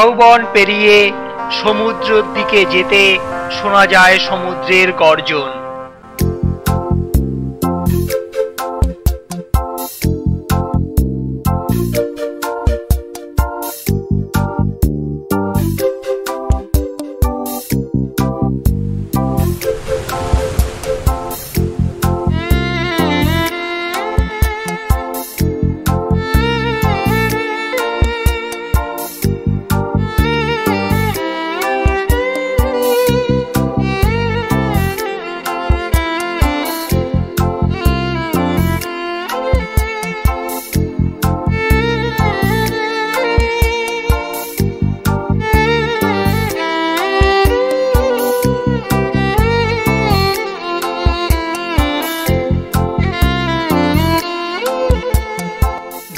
ঝাউবন পেরিয়ে সমুদ্রের দিকে যেতে শোনা যায় সমুদ্রের গর্জন।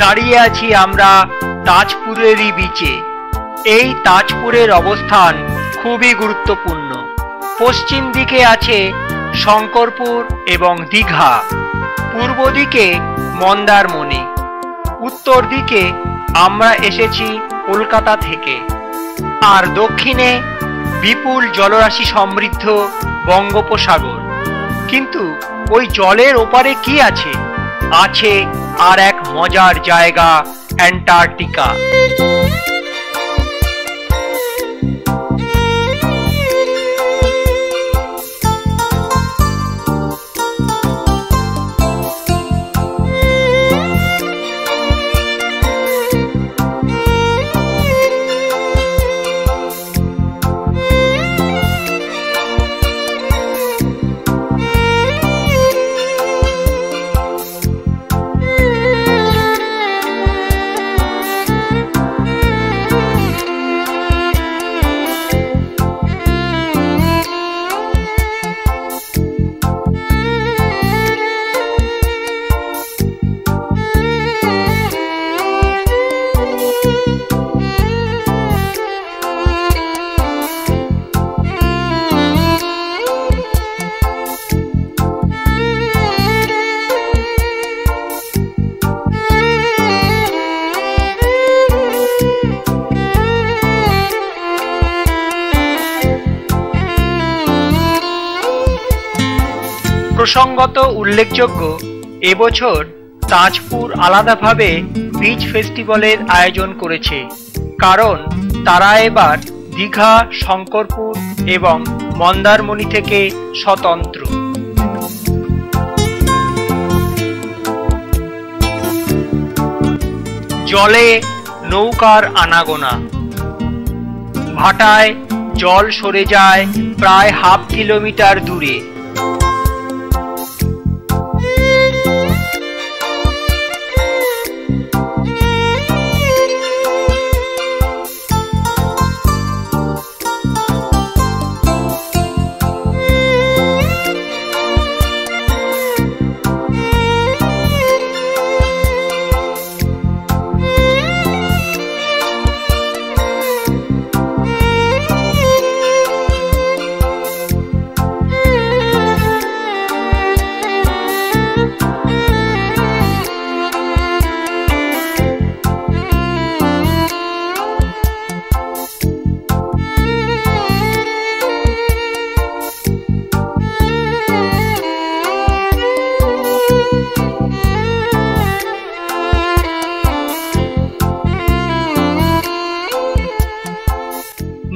দাঁড়িয়ে আছি আমরা তাজপুরেরই বিচে। এই তাজপুরের অবস্থান খুবই গুরুত্বপূর্ণ। পশ্চিম দিকে আছে শঙ্করপুর এবং দীঘা, পূর্ব দিকে মন্দারমণি, উত্তর দিকে আমরা এসেছি কলকাতা থেকে, আর দক্ষিণে বিপুল জলরাশি সমৃদ্ধ বঙ্গোপসাগর। কিন্তু ওই জলের ওপারে কি আছে? আছে আর এক মজার জায়গা, অ্যান্টার্কটিকা। প্রসঙ্গত উল্লেখযোগ্য, এবছর তাজপুর আলাদাভাবে বিচ ফেস্টিভ্যালের আয়োজন করেছে, কারণ তারা এবার দীঘা, শঙ্করপুর এবং মন্দারমণি থেকে স্বতন্ত্র। জলে নৌকার আনাগোনা, ভাটায় জল সরে যায় প্রায় হাফ কিলোমিটার দূরে।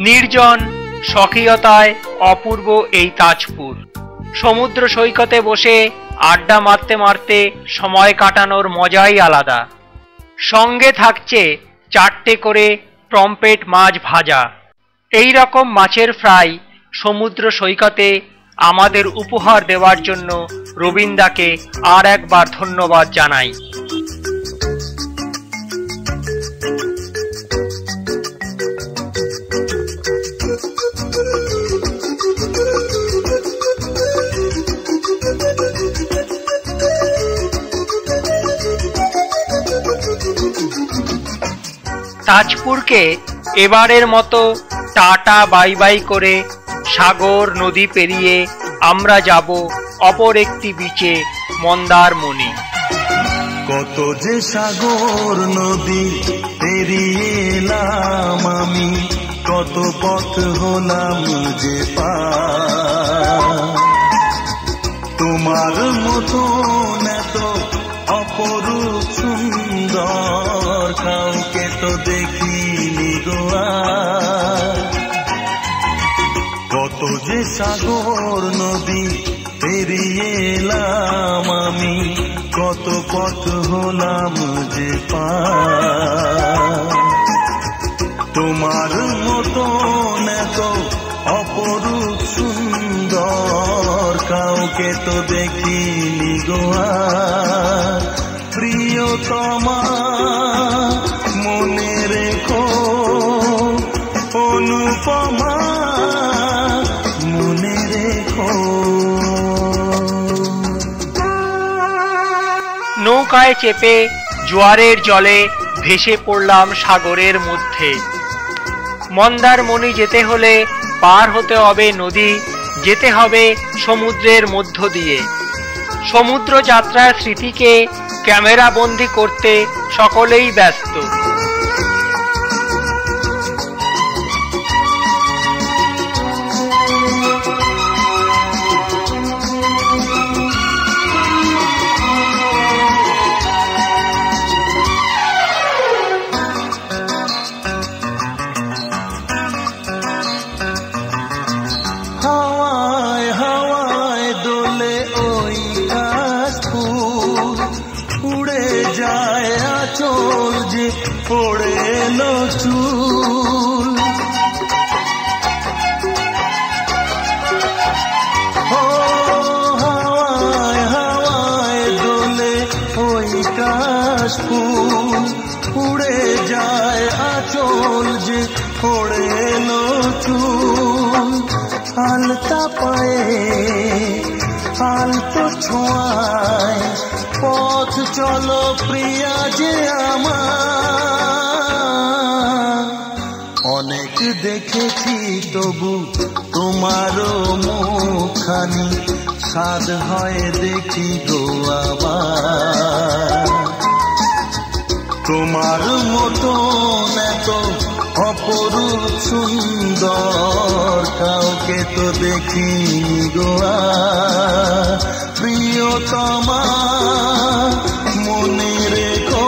নির্জন স্বকীয়তায় অপূর্ব এই তাজপুর। সমুদ্র সৈকতে বসে আড্ডা মারতে মারতে সময় কাটানোর মজাই আলাদা। সঙ্গে থাকছে 4টে করে পমফ্রেট মাছ ভাজা। এই রকম মাছের ফ্রাই সমুদ্র সৈকতে আমাদের উপহার দেওয়ার জন্য রবীন্দাকে আর একবার ধন্যবাদ জানাই। তাজপুরকে এবারের মতো টাটা বাই বাই করে সাগর নদী পেরিয়ে আমরা যাব অপর একটি বিচে, মন্দারমণি। কত যে সাগর নদী পেরিয়ে এলাম আমি, কত পথ হলাম যে পার। তোমার মতো এত অপরূপ সুন্দর কাউকে তো দেখিনি গো আর। কত যে সাগর নদী পেরিয়ে এলাম আমি, কত পথ হলাম যে পার। তোমার মতো এত অপরূপ সুন্দর কাউকে তো দেখিনি গো আর। প্রিয়তমা মনে রেখো, অনুপমা মনে রেখো। নৌকায় চেপে জোয়ারের জলে ভেসে পড়লাম সাগরের মধ্যে। মন্দারমণি যেতে হলে পার হতে হবে নদী, যেতে হবে সমুদ্রের মধ্য দিয়ে। সমুদ্র যাত্রার স্মৃতিকে ক্যামেরা বন্দী করতে সকলেই ব্যস্ত। পড়ে এলো চুল, হাওয়ায় হাওয়ায় দোলে ওই কাশফুল। উড়ে যায় আঁচল যে পড়ে এলো চুল। আলতা পায়ে আলতো ছোঁয়ায় পথ চলো প্রিয়া যে আমার। অনেক দেখেছি তবু তোমারও মুখখানি, সাধ হয় দেখি গো আবার। তোমার মতো এত অপরূপ সুন্দর কাউকে তো দেখিনি গো আর। প্রিয়তমা মনে রেখো,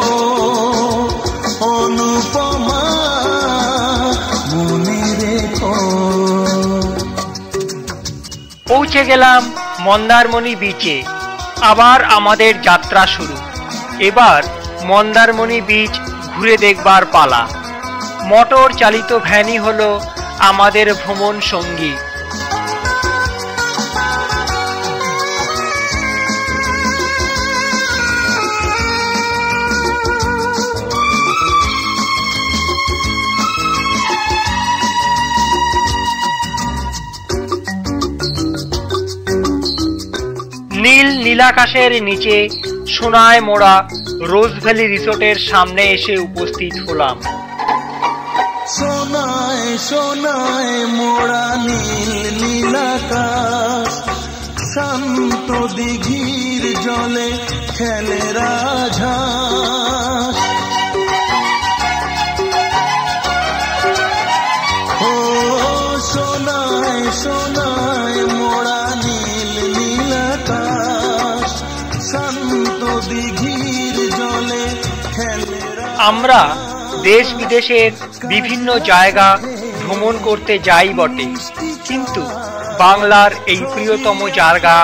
অনুপমা মনে রেখো। পৌঁছে গেলাম মন্দারমণি বিচে। আবার আমাদের যাত্রা শুরু। এবার মন্দারমণি বিচ ঘুরে দেখবার পালা। মোটর চালিত ভ্যানই হলো আমাদের ভ্রমণ সঙ্গী। নীল নীলাকাশের নিচে সোনায় মোড়া রোজ ভ্যালি রিসোর্টের সামনে এসে উপস্থিত হলাম। সোনায় সোনায় মোড়া নীল নীলাকাশ, শান্ত দিঘির জলে খেলে রাজহাঁস। ও সোনায় সোনায় মোড়া নীল নীলাকাশ, শান্ত দিঘির জলে খেলে। আমরা দেশ বিদেশের বিভিন্ন জায়গা ভ্রমণ করতে যাই বটে, কিন্তু বাংলার এই প্রিয়তম জায়গা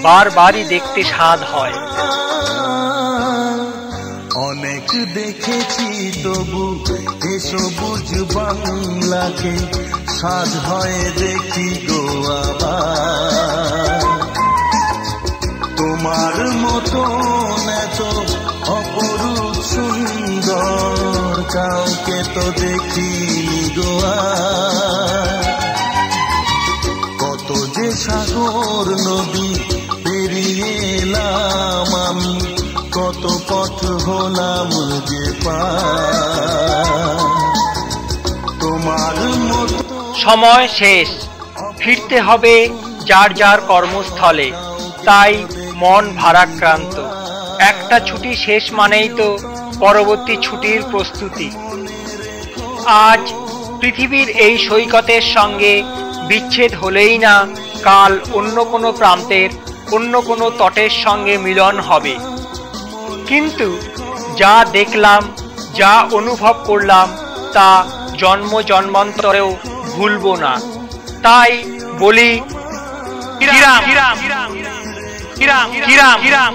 বারবারই দেখতে স্বাদ হয়। অনেক দেখেছি তবু এ সবুজ বাংলাকে, স্বাদ হয় দেখি গো আবার। তোমার মতো এত অপরূপ সুন্দর কাউকে তো দেখিনি গো আর। কত যে সাগর নদী পেরিয়ে এলাম আমি, কত পথ হলাম যে পার। তোমার মতো সময় শেষ, ফিরতে হবে যার যার কর্মস্থলে। তাই মন ভারাক্রান্ত। একটা ছুটি শেষ মানেই তো পরবর্তী ছুটির প্রস্তুতি। আজ পৃথিবীর এই সৈকতের সঙ্গে বিচ্ছেদ হলেই না কাল অন্য কোনো প্রান্তের অন্য কোনো তটের সঙ্গে মিলন হবে। কিন্তু যা দেখলাম, যা অনুভব করলাম তা জন্ম জন্মান্তরেও ভুলব না। তাই বলি কিরাম কিরাম কিরাম কিরাম কিরাম।